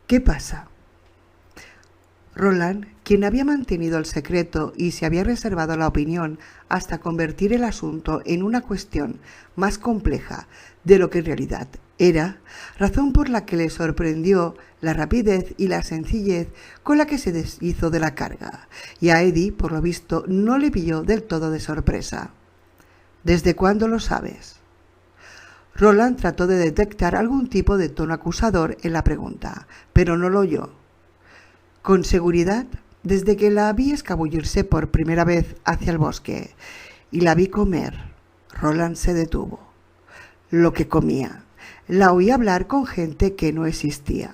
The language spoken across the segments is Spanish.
¿Qué pasa? Roland, quien había mantenido el secreto y se había reservado la opinión hasta convertir el asunto en una cuestión más compleja de lo que en realidad era, razón por la que le sorprendió la rapidez y la sencillez con la que se deshizo de la carga, y a Eddie, por lo visto, no le pilló del todo de sorpresa. ¿Desde cuándo lo sabes? Roland trató de detectar algún tipo de tono acusador en la pregunta, pero no lo oyó. Con seguridad, desde que la vi escabullirse por primera vez hacia el bosque y la vi comer. Roland se detuvo. Lo que comía. La oí hablar con gente que no existía.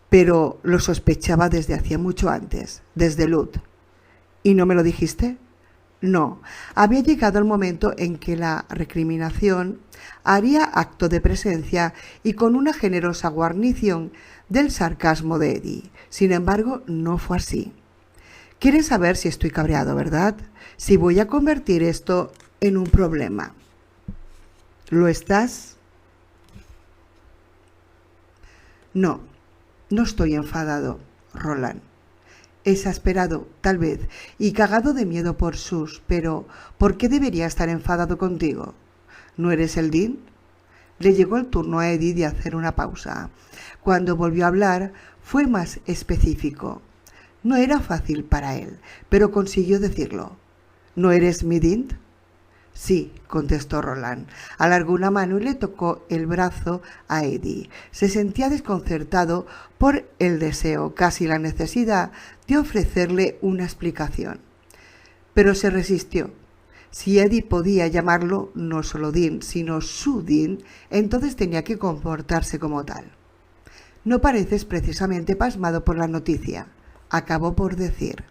Pero lo sospechaba desde hacía mucho antes, desde Lut. ¿Y no me lo dijiste? No, había llegado el momento en que la recriminación haría acto de presencia y con una generosa guarnición del sarcasmo de Eddie. Sin embargo, no fue así. ¿Quieres saber si estoy cabreado, verdad? Si voy a convertir esto en un problema. ¿Lo estás? No, no estoy enfadado, Roland. Exasperado, tal vez, y cagado de miedo por Sus, pero ¿por qué debería estar enfadado contigo? ¿No eres el Dean? Le llegó el turno a Eddie de hacer una pausa. Cuando volvió a hablar, fue más específico. No era fácil para él, pero consiguió decirlo. ¿No eres mi Dean? Sí, contestó Roland. Alargó una mano y le tocó el brazo a Eddie. Se sentía desconcertado por el deseo, casi la necesidad, de ofrecerle una explicación. Pero se resistió. Si Eddie podía llamarlo no solo Dean, sino su Dean, entonces tenía que comportarse como tal. No pareces precisamente pasmado por la noticia, acabó por decir.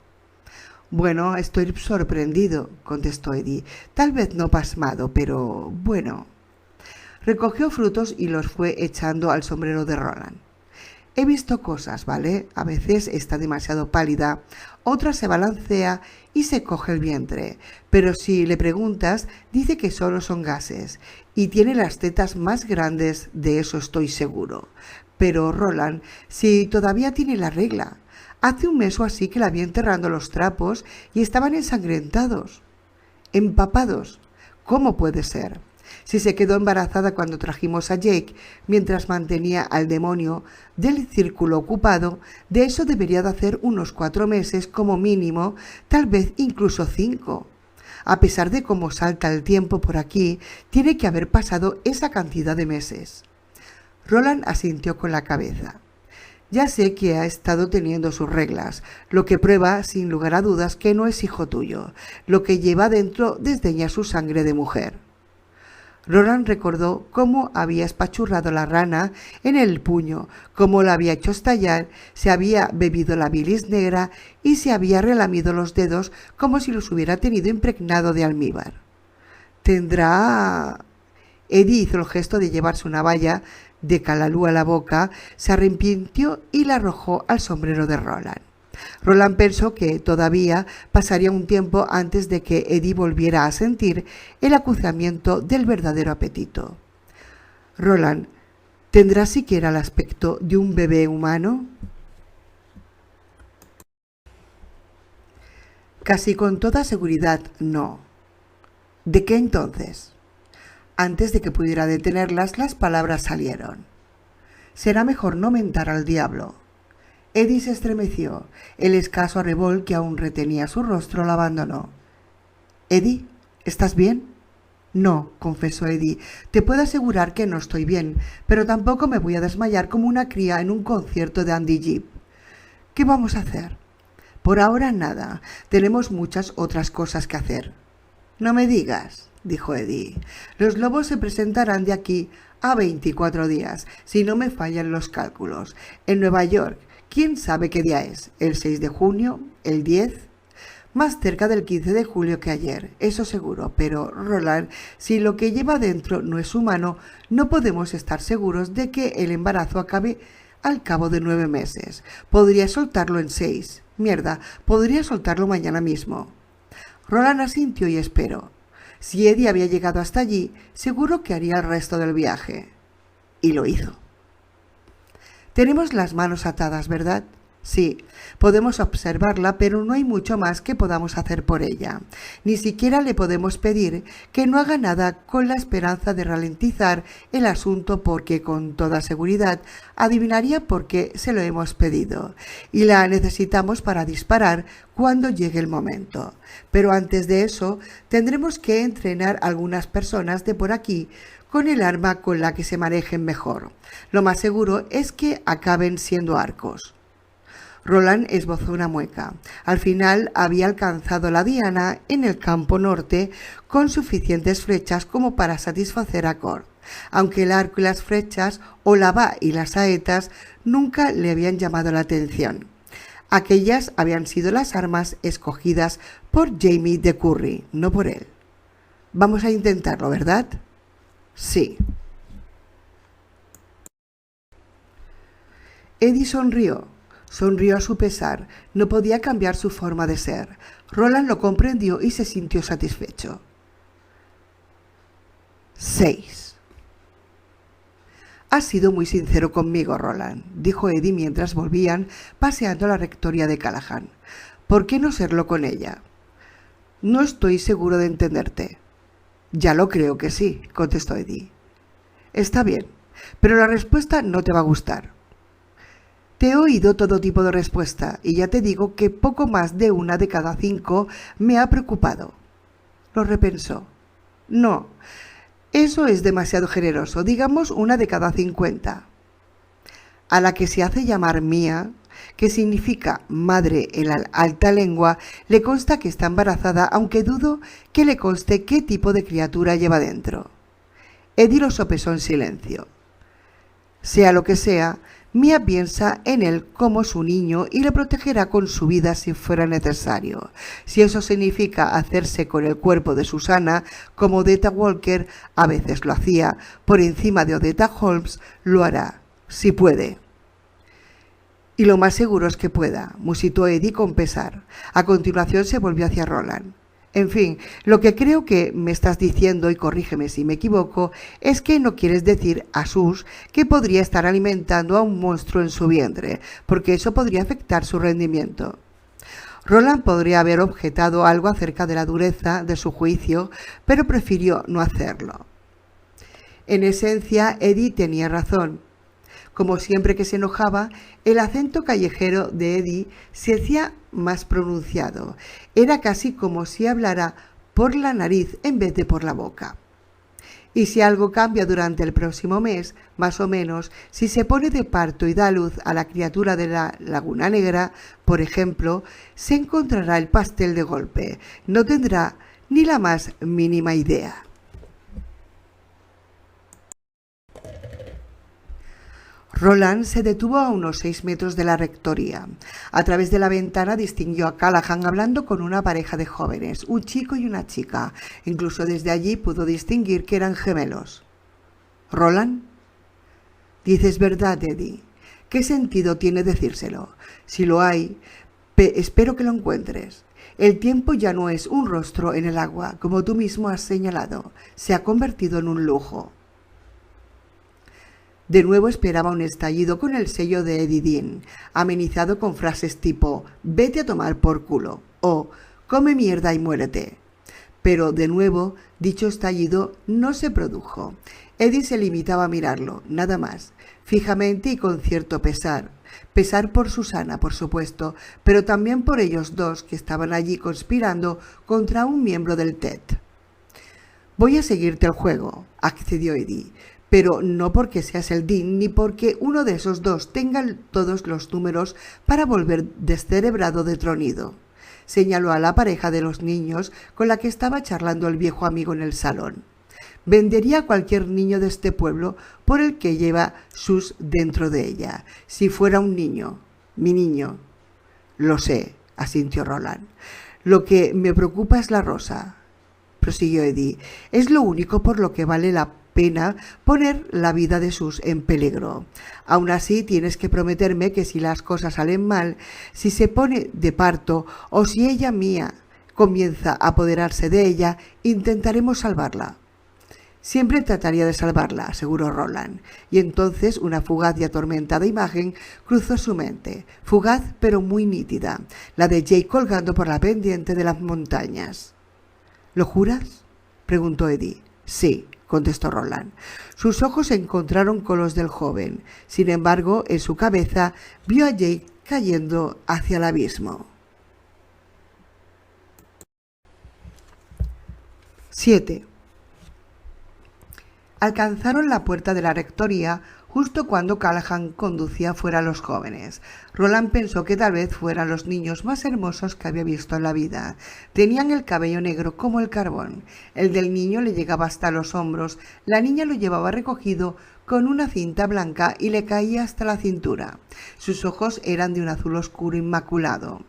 Bueno, estoy sorprendido, contestó Eddie. Tal vez no pasmado, pero bueno. Recogió frutos y los fue echando al sombrero de Roland. He visto cosas, ¿vale? A veces está demasiado pálida, otras se balancea y se coge el vientre. Pero si le preguntas, dice que solo son gases y tiene las tetas más grandes, de eso estoy seguro. Pero, Roland, si todavía tiene la regla. Hace un mes o así que la vi enterrando los trapos y estaban ensangrentados, empapados. ¿Cómo puede ser? Si se quedó embarazada cuando trajimos a Jake, mientras mantenía al demonio del círculo ocupado, de eso debería de hacer unos 4 meses como mínimo, tal vez incluso 5. A pesar de cómo salta el tiempo por aquí, tiene que haber pasado esa cantidad de meses. Roland asintió con la cabeza. Ya sé que ha estado teniendo sus reglas, lo que prueba, sin lugar a dudas, que no es hijo tuyo. Lo que lleva dentro desdeña su sangre de mujer. Roland recordó cómo había espachurrado la rana en el puño, cómo la había hecho estallar, se había bebido la bilis negra y se había relamido los dedos como si los hubiera tenido impregnado de almíbar. ¿Tendrá...? Eddie hizo el gesto de llevarse una valla de calalú a la boca, se arrepintió y la arrojó al sombrero de Roland. Roland pensó que todavía pasaría un tiempo antes de que Eddie volviera a sentir el acuciamiento del verdadero apetito. Roland, ¿tendrá siquiera el aspecto de un bebé humano? Casi con toda seguridad no. ¿De qué entonces? Antes de que pudiera detenerlas, las palabras salieron. Será mejor no mentar al diablo. Eddie se estremeció. El escaso arrebol que aún retenía su rostro la abandonó. «Eddie, ¿estás bien?» «No», confesó Eddie. «Te puedo asegurar que no estoy bien, pero tampoco me voy a desmayar como una cría en un concierto de Andy Gibb. ¿Qué vamos a hacer?» «Por ahora nada. Tenemos muchas otras cosas que hacer». «No me digas», dijo Eddie. «Los lobos se presentarán de aquí a 24 días, si no me fallan los cálculos. En Nueva York, ¿quién sabe qué día es? ¿El 6 de junio? ¿El 10? Más cerca del 15 de julio que ayer, eso seguro. Pero, Roland, si lo que lleva dentro no es humano, no podemos estar seguros de que el embarazo acabe al cabo de 9 meses. Podría soltarlo en 6. Mierda, podría soltarlo mañana mismo». Roland asintió y esperó. Si Eddie había llegado hasta allí, seguro que haría el resto del viaje. Y lo hizo. Tenemos las manos atadas, ¿verdad? Sí, podemos observarla, pero no hay mucho más que podamos hacer por ella. Ni siquiera le podemos pedir que no haga nada con la esperanza de ralentizar el asunto porque con toda seguridad adivinaría por qué se lo hemos pedido y la necesitamos para disparar cuando llegue el momento. Pero antes de eso tendremos que entrenar a algunas personas de por aquí con el arma con la que se manejen mejor. Lo más seguro es que acaben siendo arcos. Roland esbozó una mueca. Al final había alcanzado la diana en el campo norte con suficientes flechas como para satisfacer a Cord, aunque el arco y las flechas o la va y las saetas nunca le habían llamado la atención. Aquellas habían sido las armas escogidas por Jamie de Curry, no por él. Vamos a intentarlo, ¿verdad? Sí. Eddie sonrió. Sonrió a su pesar. No podía cambiar su forma de ser. Roland lo comprendió y se sintió satisfecho. 6. Has sido muy sincero conmigo, Roland, dijo Eddie mientras volvían paseando la rectoría de Callahan. ¿Por qué no serlo con ella? No estoy seguro de entenderte. Ya lo creo que sí, contestó Eddie. Está bien, pero la respuesta no te va a gustar. Te he oído todo tipo de respuesta y ya te digo que poco más de 1 de cada 5 me ha preocupado. Lo repensó. No, eso es demasiado generoso, digamos 1 de cada 50. A la que se hace llamar Mía, que significa madre en la alta lengua, le consta que está embarazada, aunque dudo que le conste qué tipo de criatura lleva dentro. Eddie lo sopesó en silencio. Sea lo que sea, Mía piensa en él como su niño y le protegerá con su vida si fuera necesario. Si eso significa hacerse con el cuerpo de Susana, como Odetta Walker a veces lo hacía, por encima de Odetta Holmes, lo hará, si puede. Y lo más seguro es que pueda, musitó Eddie con pesar. A continuación se volvió hacia Roland. En fin, lo que creo que me estás diciendo, y corrígeme si me equivoco, es que no quieres decir a Sus que podría estar alimentando a un monstruo en su vientre, porque eso podría afectar su rendimiento. Roland podría haber objetado algo acerca de la dureza de su juicio, pero prefirió no hacerlo. En esencia, Eddie tenía razón. Como siempre que se enojaba, el acento callejero de Eddie se hacía más pronunciado. Era casi como si hablara por la nariz en vez de por la boca. Y si algo cambia durante el próximo mes, más o menos, si se pone de parto y da luz a la criatura de la Laguna Negra, por ejemplo, se encontrará el pastel de golpe. No tendrá ni la más mínima idea. Roland se detuvo a unos 6 metros de la rectoría. A través de la ventana distinguió a Callahan hablando con una pareja de jóvenes, un chico y una chica. Incluso desde allí pudo distinguir que eran gemelos. ¿Roland? Dices verdad, Eddie. ¿Qué sentido tiene decírselo? Si lo hay, espero que lo encuentres. El tiempo ya no es un rostro en el agua, como tú mismo has señalado. Se ha convertido en un lujo. De nuevo esperaba un estallido con el sello de Eddie Dean, amenizado con frases tipo «vete a tomar por culo» o «come mierda y muérete». Pero, de nuevo, dicho estallido no se produjo. Eddie se limitaba a mirarlo, nada más, fijamente y con cierto pesar. Pesar por Susana, por supuesto, pero también por ellos dos que estaban allí conspirando contra un miembro del TED. «Voy a seguirte el juego», accedió Eddie. Pero no porque seas el Dean ni porque uno de esos dos tenga todos los números para volver descerebrado de tronido. Señaló a la pareja de los niños con la que estaba charlando el viejo amigo en el salón. Vendería a cualquier niño de este pueblo por el que lleva Sus dentro de ella, si fuera un niño, mi niño. Lo sé, asintió Roland. Lo que me preocupa es la rosa, prosiguió Eddie. Es lo único por lo que vale la pena poner la vida de Sus en peligro. Aún así, tienes que prometerme que si las cosas salen mal, si se pone de parto o si Mía comienza a apoderarse de ella, intentaremos salvarla. Siempre trataría de salvarla, aseguró Roland, y entonces una fugaz y atormentada imagen cruzó su mente, fugaz pero muy nítida, la de Jake colgando por la pendiente de las montañas. ¿Lo juras?, preguntó Eddie. Sí, contestó Roland. Sus ojos se encontraron con los del joven. Sin embargo, en su cabeza vio a Jake cayendo hacia el abismo. 7. Alcanzaron la puerta de la rectoría justo cuando Callahan conducía fuera a los jóvenes. Roland pensó que tal vez fueran los niños más hermosos que había visto en la vida. Tenían el cabello negro como el carbón. El del niño le llegaba hasta los hombros, la niña lo llevaba recogido con una cinta blanca y le caía hasta la cintura. Sus ojos eran de un azul oscuro inmaculado.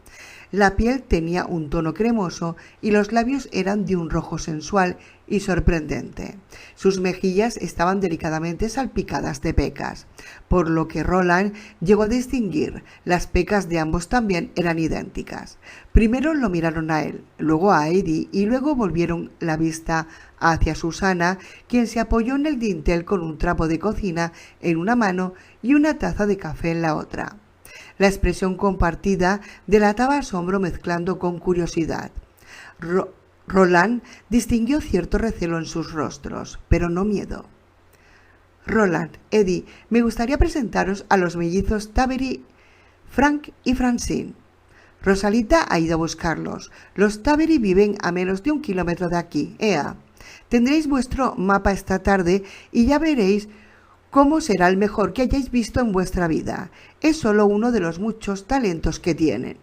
La piel tenía un tono cremoso y los labios eran de un rojo sensual y sorprendente. Sus mejillas estaban delicadamente salpicadas de pecas, por lo que Roland llegó a distinguir. Las pecas de ambos también eran idénticas. Primero lo miraron a él, luego a Eddie y luego volvieron la vista hacia Susana, quien se apoyó en el dintel con un trapo de cocina en una mano y una taza de café en la otra. La expresión compartida delataba asombro mezclando con curiosidad. Roland distinguió cierto recelo en sus rostros, pero no miedo. Roland, Eddie, me gustaría presentaros a los mellizos Tabery, Frank y Francine. Rosalita ha ido a buscarlos. Los Tabery viven a menos de 1 kilómetro de aquí. ¡Ea! Tendréis vuestro mapa esta tarde y ya veréis cómo será el mejor que hayáis visto en vuestra vida. Es solo uno de los muchos talentos que tienen.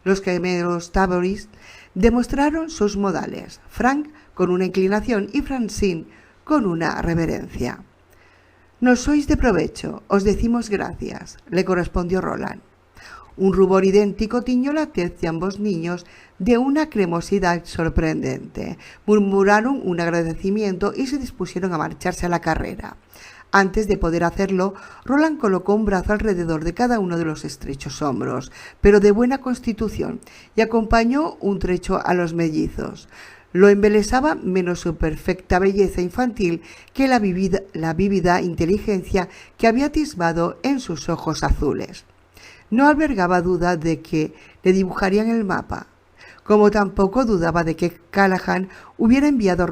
Los gemelos Tabery demostraron sus modales, Frank con una inclinación y Francine con una reverencia. Nos sois de provecho, os decimos gracias, le correspondió Roland. Un rubor idéntico tiñó la tez de ambos niños de una cremosidad sorprendente. Murmuraron un agradecimiento y se dispusieron a marcharse a la carrera. Antes de poder hacerlo, Roland colocó un brazo alrededor de cada uno de los estrechos hombros, pero de buena constitución, y acompañó un trecho a los mellizos. Lo embelesaba menos su perfecta belleza infantil que la vívida inteligencia que había atisbado en sus ojos azules. No albergaba duda de que le dibujarían el mapa, como tampoco dudaba de que Callahan hubiera enviado a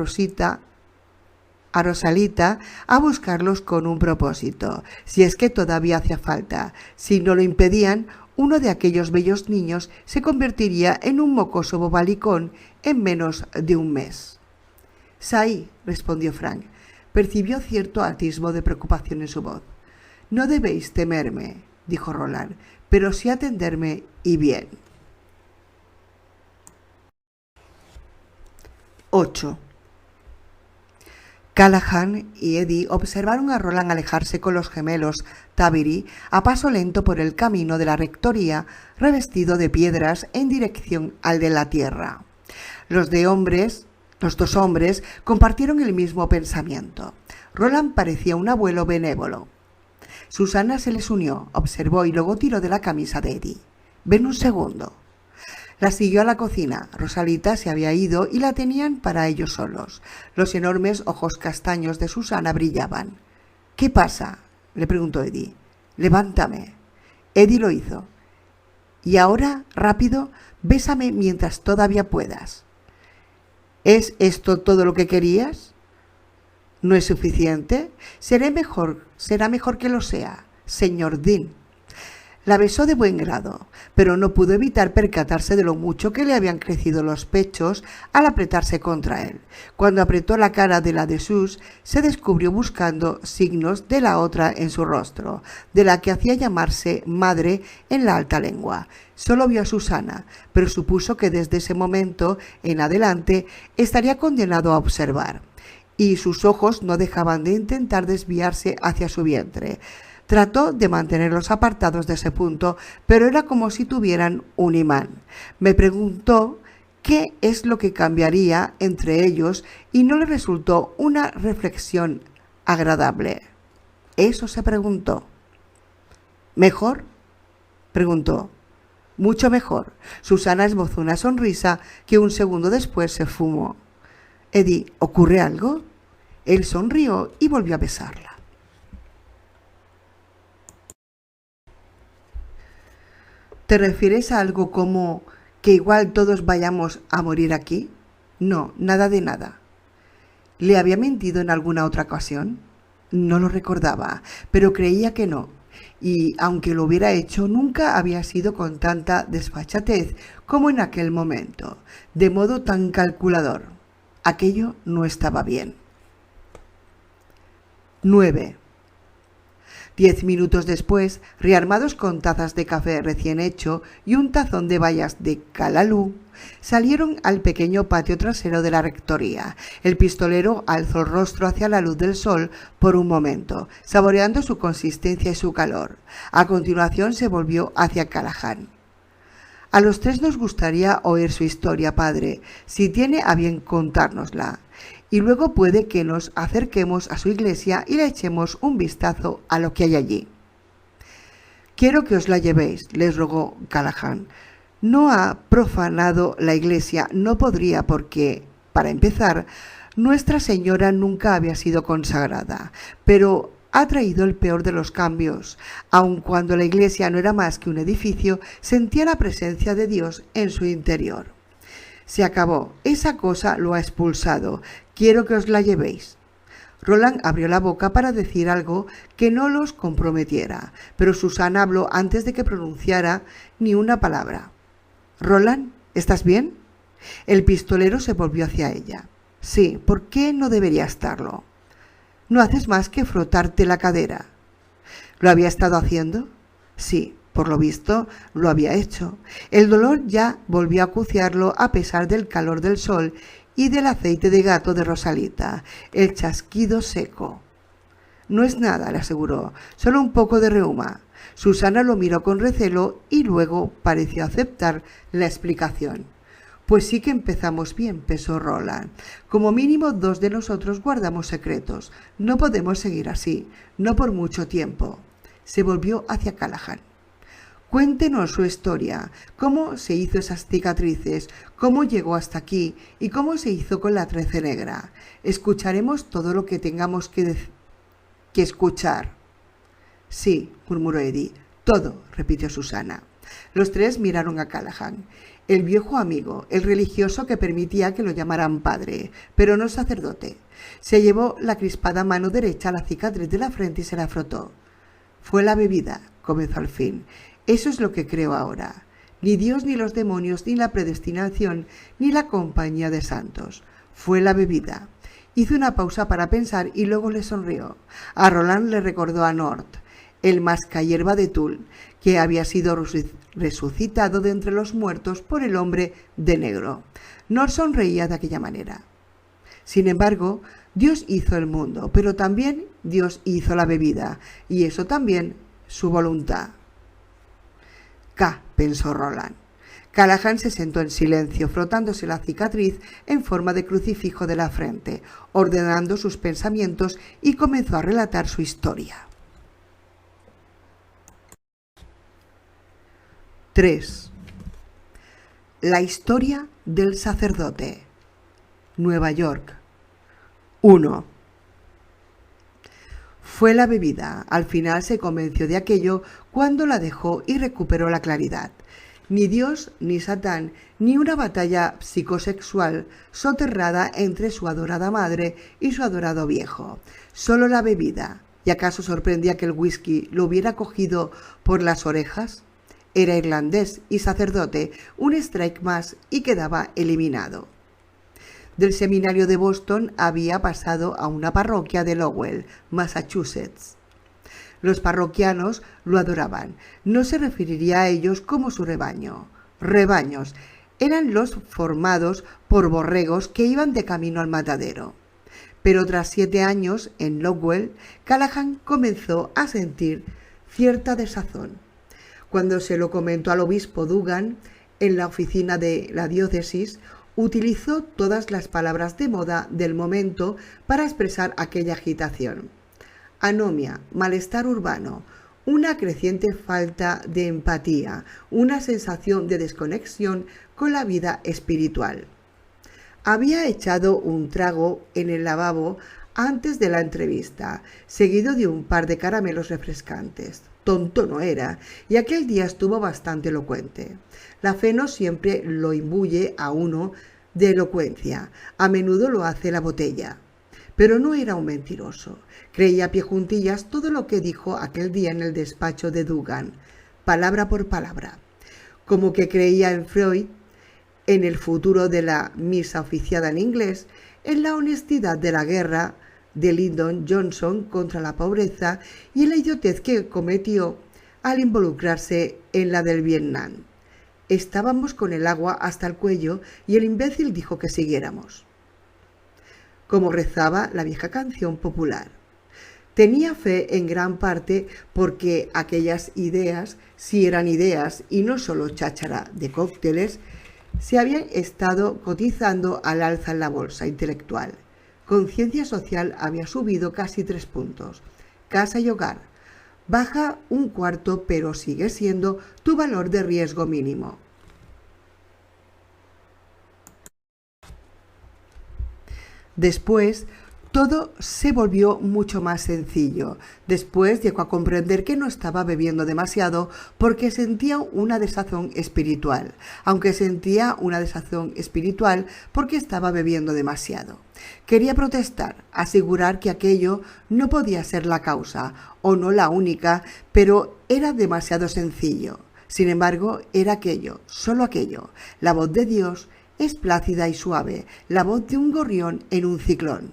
Rosalita a buscarlos con un propósito, si es que todavía hacía falta. Si no lo impedían, uno de aquellos bellos niños se convertiría en un mocoso bobalicón en menos de un mes. «Sai», respondió Frank. Percibió cierto atisbo de preocupación en su voz. «No debéis temerme», dijo Roland, «pero sí atenderme y bien». 8. Callahan y Eddie observaron a Roland alejarse con los gemelos Tabery a paso lento por el camino de la rectoría revestido de piedras en dirección al de la tierra. Los dos hombres compartieron el mismo pensamiento. Roland parecía un abuelo benévolo. Susana se les unió, observó y luego tiró de la camisa de Eddie. «Ven un segundo». La siguió a la cocina. Rosalita se había ido y la tenían para ellos solos. Los enormes ojos castaños de Susana brillaban. «¿Qué pasa?», le preguntó Eddie. «Levántame». Eddie lo hizo. «Y ahora, rápido, bésame mientras todavía puedas». «¿Es esto todo lo que querías?». «¿No es suficiente? Será mejor que lo sea, señor Dean». La besó de buen grado, pero no pudo evitar percatarse de lo mucho que le habían crecido los pechos al apretarse contra él. Cuando apretó la cara de la de Sus, se descubrió buscando signos de la otra en su rostro, de la que hacía llamarse madre en la alta lengua. Solo vio a Susana, pero supuso que desde ese momento en adelante estaría condenado a observar, y sus ojos no dejaban de intentar desviarse hacia su vientre. Trató de mantenerlos apartados de ese punto, pero era como si tuvieran un imán. Me preguntó qué es lo que cambiaría entre ellos y no le resultó una reflexión agradable. Eso se preguntó. ¿Mejor?, preguntó. «Mucho mejor». Susana esbozó una sonrisa que un segundo después se fumó. «Eddie, ¿ocurre algo?». Él sonrió y volvió a besarla. ¿Te refieres a algo como que igual todos vayamos a morir aquí? No, nada de nada. ¿Le había mentido en alguna otra ocasión? No lo recordaba, pero creía que no. Y aunque lo hubiera hecho, nunca había sido con tanta desfachatez como en aquel momento, de modo tan calculador. Aquello no estaba bien. 9. 10 minutos después, rearmados con tazas de café recién hecho y un tazón de bayas de calalú, salieron al pequeño patio trasero de la rectoría. El pistolero alzó el rostro hacia la luz del sol por un momento, saboreando su consistencia y su calor. A continuación se volvió hacia Callahan. A los tres nos gustaría oír su historia, padre, si tiene a bien contárnosla. Y luego puede que nos acerquemos a su iglesia y le echemos un vistazo a lo que hay allí. Quiero que os la llevéis, les rogó Callahan. No ha profanado la iglesia, no podría porque, para empezar, Nuestra Señora nunca había sido consagrada, pero ha traído el peor de los cambios. Aun cuando la iglesia no era más que un edificio, sentía la presencia de Dios en su interior. Se acabó, esa cosa lo ha expulsado. Quiero que os la llevéis. Roland abrió la boca para decir algo que no los comprometiera, pero Susana habló antes de que pronunciara ni una palabra. «Roland, ¿estás bien?» El pistolero se volvió hacia ella. «Sí, ¿por qué no debería estarlo?» «No haces más que frotarte la cadera». «¿Lo había estado haciendo?» «Sí, por lo visto lo había hecho». El dolor ya volvió a acuciarlo a pesar del calor del sol y del aceite de gato de Rosalita, el chasquido seco. «No es nada», le aseguró, «solo un poco de reuma». Susana lo miró con recelo y luego pareció aceptar la explicación. «Pues sí que empezamos bien», pensó Roland. «Como mínimo 2 de nosotros guardamos secretos. No podemos seguir así, no por mucho tiempo». Se volvió hacia Callahan. «Cuéntenos su historia, cómo se hizo esas cicatrices, cómo llegó hasta aquí y cómo se hizo con la trece negra. Escucharemos todo lo que tengamos que escuchar». «Sí», murmuró Eddie. «Todo», repitió Susana. Los tres miraron a Callahan, el viejo amigo, el religioso que permitía que lo llamaran padre, pero no sacerdote. Se llevó la crispada mano derecha a la cicatriz de la frente y se la frotó. «Fue la bebida», comenzó al fin. «Eso es lo que creo ahora. Ni Dios, ni los demonios, ni la predestinación, ni la compañía de santos. Fue la bebida». Hizo una pausa para pensar y luego le sonrió. A Roland le recordó a Nord, el mascahierba de Tull, que había sido resucitado de entre los muertos por el hombre de negro. Nord sonreía de aquella manera. Sin embargo, Dios hizo el mundo, pero también Dios hizo la bebida, y eso también su voluntad. Pensó Roland. Callahan se sentó en silencio, frotándose la cicatriz en forma de crucifijo de la frente, ordenando sus pensamientos y comenzó a relatar su historia. 3. La historia del sacerdote. Nueva York. 1. Fue la bebida. Al final se convenció de aquello cuando la dejó y recuperó la claridad. Ni Dios, ni Satán, ni una batalla psicosexual soterrada entre su adorada madre y su adorado viejo. Solo la bebida. ¿Y acaso sorprendía que el whisky lo hubiera cogido por las orejas? Era irlandés y sacerdote, un strike más y quedaba eliminado. Del seminario de Boston había pasado a una parroquia de Lowell, Massachusetts. Los parroquianos lo adoraban. No se referiría a ellos como su rebaño. Rebaños eran los formados por borregos que iban de camino al matadero. Pero tras 7 años en Lowell, Callahan comenzó a sentir cierta desazón. Cuando se lo comentó al obispo Dugan en la oficina de la diócesis, utilizó todas las palabras de moda del momento para expresar aquella agitación. Anomia, malestar urbano, una creciente falta de empatía, una sensación de desconexión con la vida espiritual. Había echado un trago en el lavabo antes de la entrevista, seguido de un par de caramelos refrescantes. Tonto no era, y aquel día estuvo bastante elocuente. La fe no siempre lo imbuye a uno de elocuencia, a menudo lo hace la botella. Pero no era un mentiroso. Creía a pie juntillas todo lo que dijo aquel día en el despacho de Dugan, palabra por palabra. Como que creía en Freud, en el futuro de la misa oficiada en inglés, en la honestidad de la guerra de Lyndon Johnson contra la pobreza y en la idiotez que cometió al involucrarse en la del Vietnam. Estábamos con el agua hasta el cuello y el imbécil dijo que siguiéramos. Como rezaba la vieja canción popular. Tenía fe en gran parte porque aquellas ideas, si eran ideas y no solo cháchara de cócteles, se habían estado cotizando al alza en la bolsa intelectual. Conciencia social había subido casi 3 puntos. Casa y hogar. Baja un cuarto, pero sigue siendo tu valor de riesgo mínimo. Después, todo se volvió mucho más sencillo. Después llegó a comprender que no estaba bebiendo demasiado porque sentía una desazón espiritual, aunque sentía una desazón espiritual porque estaba bebiendo demasiado. Quería protestar, asegurar que aquello no podía ser la causa, o no la única, pero era demasiado sencillo. Sin embargo, era aquello, solo aquello. La voz de Dios es plácida y suave, la voz de un gorrión en un ciclón.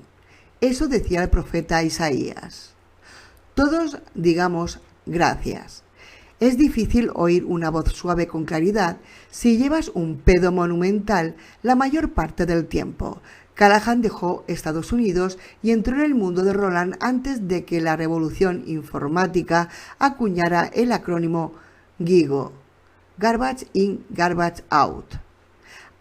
Eso decía el profeta Isaías. Todos digamos gracias. Es difícil oír una voz suave con claridad si llevas un pedo monumental la mayor parte del tiempo. Callahan dejó Estados Unidos y entró en el mundo de Roland antes de que la revolución informática acuñara el acrónimo GIGO, Garbage In, Garbage Out.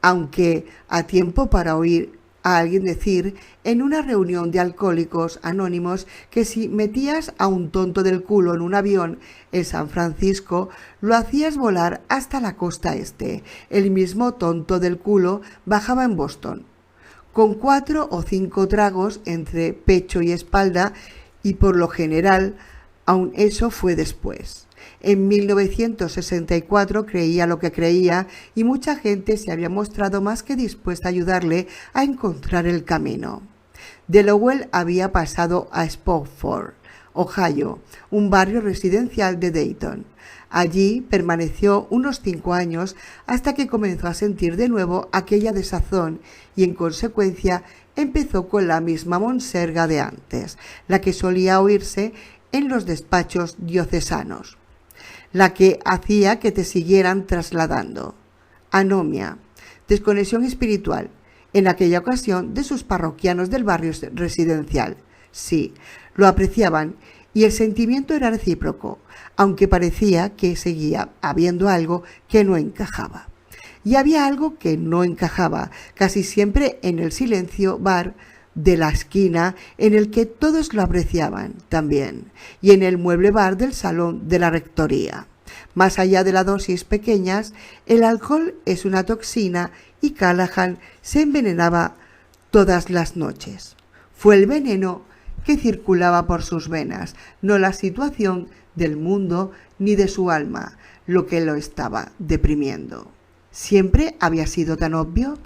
Aunque a tiempo para oír a alguien decir en una reunión de alcohólicos anónimos que si metías a un tonto del culo en un avión en San Francisco, lo hacías volar hasta la costa este. El mismo tonto del culo bajaba en Boston, con 4 o 5 tragos entre pecho y espalda, y por lo general, aun eso fue después. En 1964 creía lo que creía y mucha gente se había mostrado más que dispuesta a ayudarle a encontrar el camino. De Lowell había pasado a Spofford, Ohio, un barrio residencial de Dayton. Allí permaneció unos 5 años hasta que comenzó a sentir de nuevo aquella desazón y en consecuencia empezó con la misma monserga de antes, la que solía oírse en los despachos diocesanos, la que hacía que te siguieran trasladando. Anomia, desconexión espiritual, en aquella ocasión de sus parroquianos del barrio residencial. Sí, lo apreciaban y el sentimiento era recíproco, aunque parecía que seguía habiendo algo que no encajaba. Y había algo que no encajaba, casi siempre en el silencio bar de la esquina en el que todos lo apreciaban también, y en el mueble bar del salón de la rectoría. Más allá de las dosis pequeñas, el alcohol es una toxina y Callahan se envenenaba todas las noches. Fue el veneno que circulaba por sus venas, no la situación del mundo ni de su alma, lo que lo estaba deprimiendo. ¿Siempre había sido tan obvio?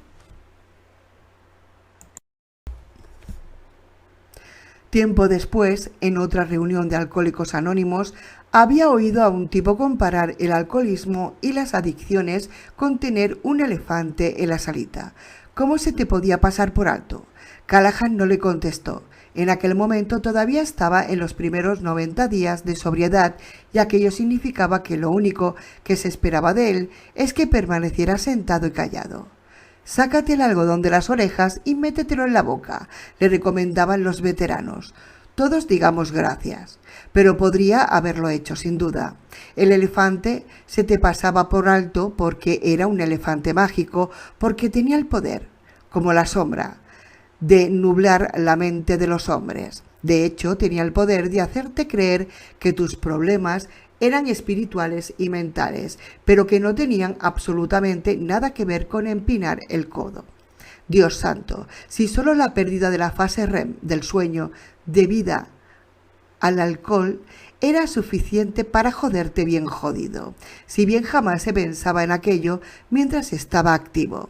Tiempo después, en otra reunión de Alcohólicos Anónimos, había oído a un tipo comparar el alcoholismo y las adicciones con tener un elefante en la salita. ¿Cómo se te podía pasar por alto? Callahan no le contestó. En aquel momento todavía estaba en los primeros 90 días de sobriedad y aquello significaba que lo único que se esperaba de él es que permaneciera sentado y callado. Sácate el algodón de las orejas y métetelo en la boca, le recomendaban los veteranos. Todos digamos gracias, pero podría haberlo hecho sin duda. El elefante se te pasaba por alto porque era un elefante mágico, porque tenía el poder, como la sombra, de nublar la mente de los hombres. De hecho, tenía el poder de hacerte creer que tus problemas eran espirituales y mentales, pero que no tenían absolutamente nada que ver con empinar el codo. Dios santo, si solo la pérdida de la fase REM del sueño debida al alcohol era suficiente para joderte bien jodido, si bien jamás se pensaba en aquello mientras estaba activo.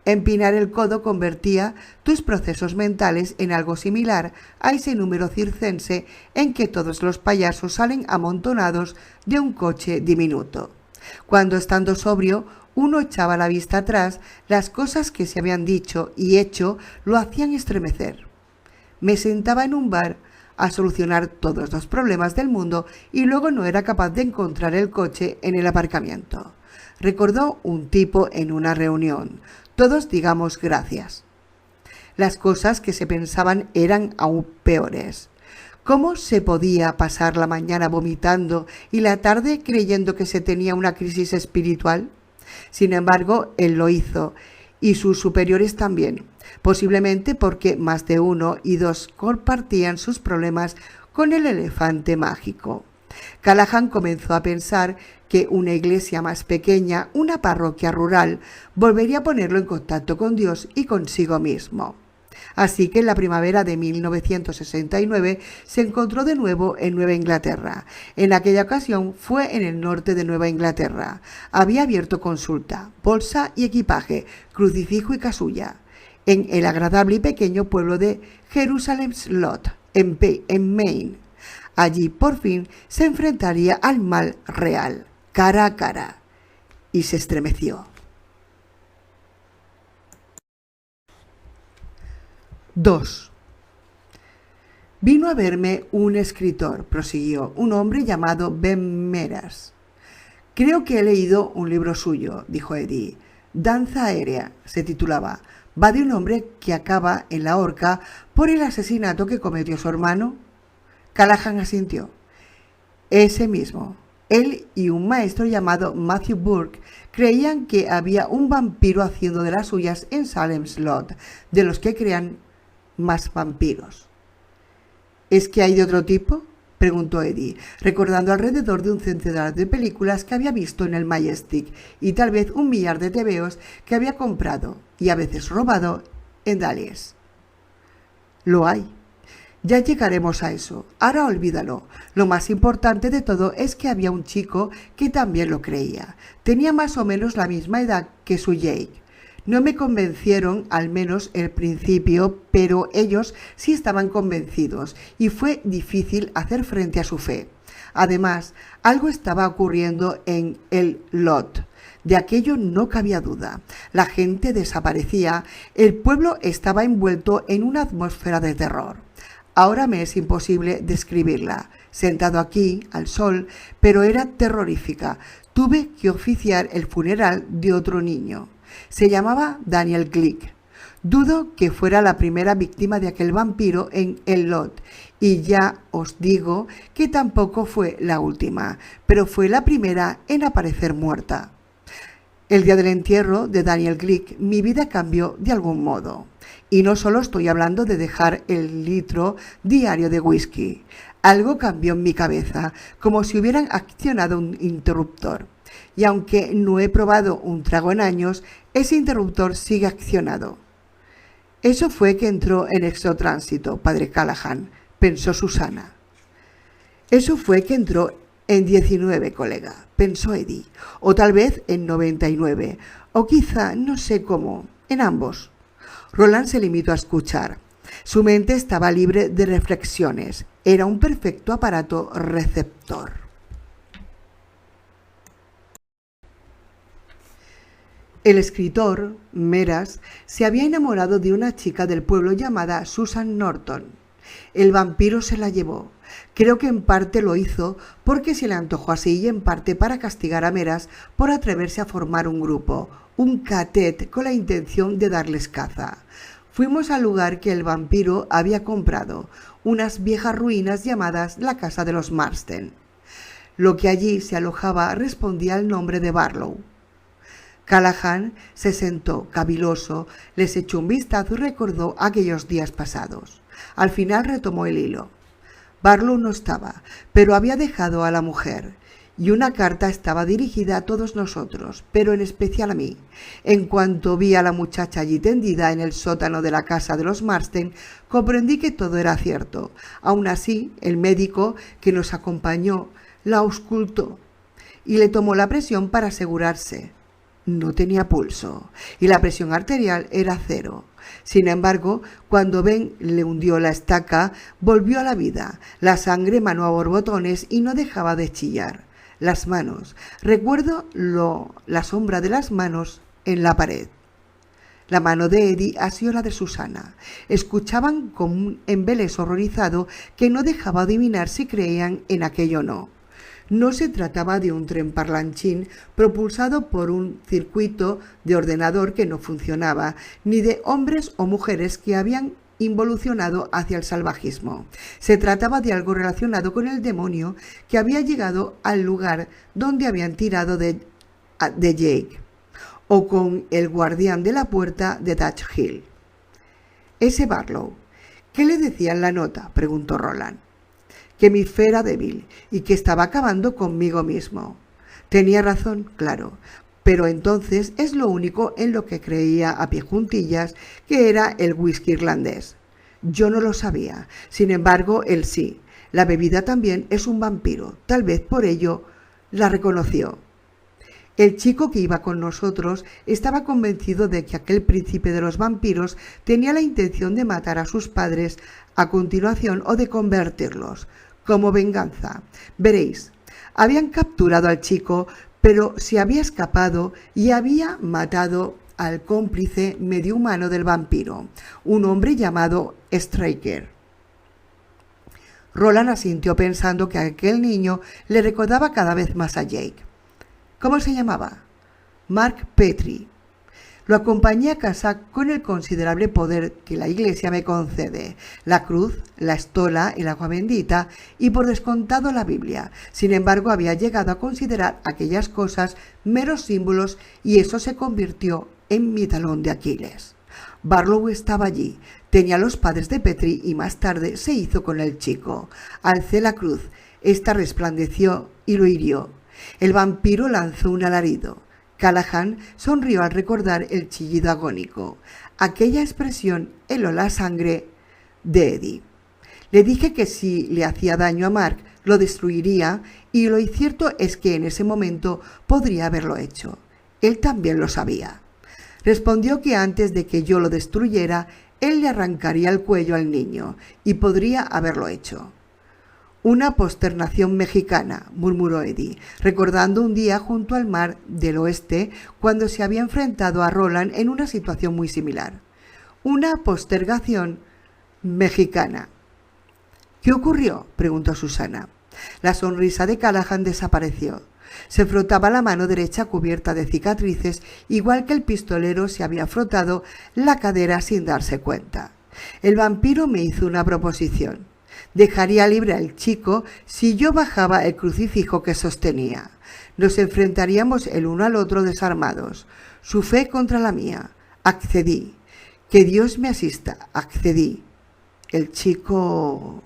Empinar el codo convertía tus procesos mentales en algo similar a ese número circense en que todos los payasos salen amontonados de un coche diminuto. Cuando estando sobrio uno echaba la vista atrás, las cosas que se habían dicho y hecho lo hacían estremecer. Me sentaba en un bar a solucionar todos los problemas del mundo y luego no era capaz de encontrar el coche en el aparcamiento. Recordó un tipo en una reunión. Todos digamos gracias. Las cosas que se pensaban eran aún peores. ¿Cómo se podía pasar la mañana vomitando y la tarde creyendo que se tenía una crisis espiritual? Sin embargo, él lo hizo, y sus superiores también, posiblemente porque más de uno y dos compartían sus problemas con el elefante mágico. Callahan comenzó a pensar que una iglesia más pequeña, una parroquia rural, volvería a ponerlo en contacto con Dios y consigo mismo. Así que en la primavera de 1969 se encontró de nuevo en Nueva Inglaterra. En aquella ocasión fue en el norte de Nueva Inglaterra. Había abierto consulta, bolsa y equipaje, crucifijo y casulla, en el agradable y pequeño pueblo de Jerusalem Slot, en Maine. Allí por fin se enfrentaría al mal real, cara a cara, y se estremeció. 2. Vino a verme un escritor, prosiguió, un hombre llamado Ben Meras. Creo que he leído un libro suyo, dijo Eddie. Danza aérea, se titulaba. Va de un hombre que acaba en la horca por el asesinato que cometió su hermano. Callahan asintió. Ese mismo. Él y un maestro llamado Matthew Burke creían que había un vampiro haciendo de las suyas en Salem Slot, de los que crean más vampiros. ¿Es que hay de otro tipo?, preguntó Eddie, recordando alrededor de un centenar de películas que había visto en el Majestic y tal vez un millar de tebeos que había comprado y a veces robado en Dalles. Lo hay. Ya llegaremos a eso. Ahora olvídalo. Lo más importante de todo es que había un chico que también lo creía. Tenía más o menos la misma edad que su Jake. No me convencieron, al menos al principio, pero ellos sí estaban convencidos y fue difícil hacer frente a su fe. Además, algo estaba ocurriendo en el Lot. De aquello no cabía duda. La gente desaparecía, el pueblo estaba envuelto en una atmósfera de terror. Ahora me es imposible describirla. Sentado aquí, al sol, pero era terrorífica. Tuve que oficiar el funeral de otro niño. Se llamaba Daniel Glick. Dudo que fuera la primera víctima de aquel vampiro en el Lot, y ya os digo que tampoco fue la última, pero fue la primera en aparecer muerta. El día del entierro de Daniel Glick, mi vida cambió de algún modo. Y no solo estoy hablando de dejar el litro diario de whisky. Algo cambió en mi cabeza, como si hubieran accionado un interruptor. Y aunque no he probado un trago en años, ese interruptor sigue accionado. Eso fue que entró en exotránsito, padre Callahan, pensó Susana. Eso fue que entró en 19, colega, pensó Eddie, o tal vez en 99, o quizá, no sé cómo, en ambos. Roland se limitó a escuchar. Su mente estaba libre de reflexiones. Era un perfecto aparato receptor. El escritor, Meras, se había enamorado de una chica del pueblo llamada Susan Norton. El vampiro se la llevó. Creo que en parte lo hizo porque se le antojó así y en parte para castigar a Meras por atreverse a formar un grupo, un catet, con la intención de darles caza. Fuimos al lugar que el vampiro había comprado, unas viejas ruinas llamadas la Casa de los Marsden. Lo que allí se alojaba respondía al nombre de Barlow. Callahan se sentó caviloso, les echó un vistazo y recordó aquellos días pasados. Al final retomó el hilo. Barlow no estaba, pero había dejado a la mujer, y una carta estaba dirigida a todos nosotros, pero en especial a mí. En cuanto vi a la muchacha allí tendida en el sótano de la casa de los Marsden, comprendí que todo era cierto. Aún así, el médico que nos acompañó la auscultó y le tomó la presión para asegurarse. No tenía pulso y la presión arterial era 0. Sin embargo, cuando Ben le hundió la estaca, volvió a la vida. La sangre manó a borbotones y no dejaba de chillar. Las manos. Recuerdo la sombra de las manos en la pared. La mano de Eddie asió la de Susana. Escuchaban con un embeleso horrorizado que no dejaba adivinar si creían en aquello o no. No se trataba de un tren parlanchín propulsado por un circuito de ordenador que no funcionaba, ni de hombres o mujeres que habían involucionado hacia el salvajismo. Se trataba de algo relacionado con el demonio que había llegado al lugar donde habían tirado de Jake, o con el guardián de la puerta de Dutch Hill. Ese Barlow. ¿Qué le decía en la nota?, preguntó Roland. Que mi fe era débil y que estaba acabando conmigo mismo. Tenía razón, claro, pero entonces es lo único en lo que creía a pie juntillas, que era el whisky irlandés. Yo no lo sabía, sin embargo, él sí. La bebida también es un vampiro, tal vez por ello la reconoció. El chico que iba con nosotros estaba convencido de que aquel príncipe de los vampiros tenía la intención de matar a sus padres a continuación o de convertirlos. Como venganza. Veréis, habían capturado al chico, pero se había escapado y había matado al cómplice medio humano del vampiro, un hombre llamado Straker. Roland asintió pensando que aquel niño le recordaba cada vez más a Jake. ¿Cómo se llamaba? Mark Petrie. Lo acompañé a casa con el considerable poder que la Iglesia me concede, la cruz, la estola, el agua bendita y por descontado la Biblia. Sin embargo, había llegado a considerar aquellas cosas meros símbolos y eso se convirtió en mi talón de Aquiles. Barlow estaba allí, tenía los padres de Petrie y más tarde se hizo con el chico. Alcé la cruz, esta resplandeció y lo hirió. El vampiro lanzó un alarido. Callahan sonrió al recordar el chillido agónico. Aquella expresión heló la sangre de Eddie. Le dije que si le hacía daño a Mark, lo destruiría, y lo cierto es que en ese momento podría haberlo hecho. Él también lo sabía. Respondió que antes de que yo lo destruyera, él le arrancaría el cuello al niño, y podría haberlo hecho. Una posternación mexicana, murmuró Eddie, recordando un día junto al mar del oeste cuando se había enfrentado a Roland en una situación muy similar. Una postergación mexicana. ¿Qué ocurrió?, preguntó Susana. La sonrisa de Callahan desapareció. Se frotaba la mano derecha cubierta de cicatrices, igual que el pistolero se había frotado la cadera sin darse cuenta. El vampiro me hizo una proposición. Dejaría libre al chico si yo bajaba el crucifijo que sostenía. Nos enfrentaríamos el uno al otro desarmados. Su fe contra la mía. Accedí. Que Dios me asista. Accedí. El chico...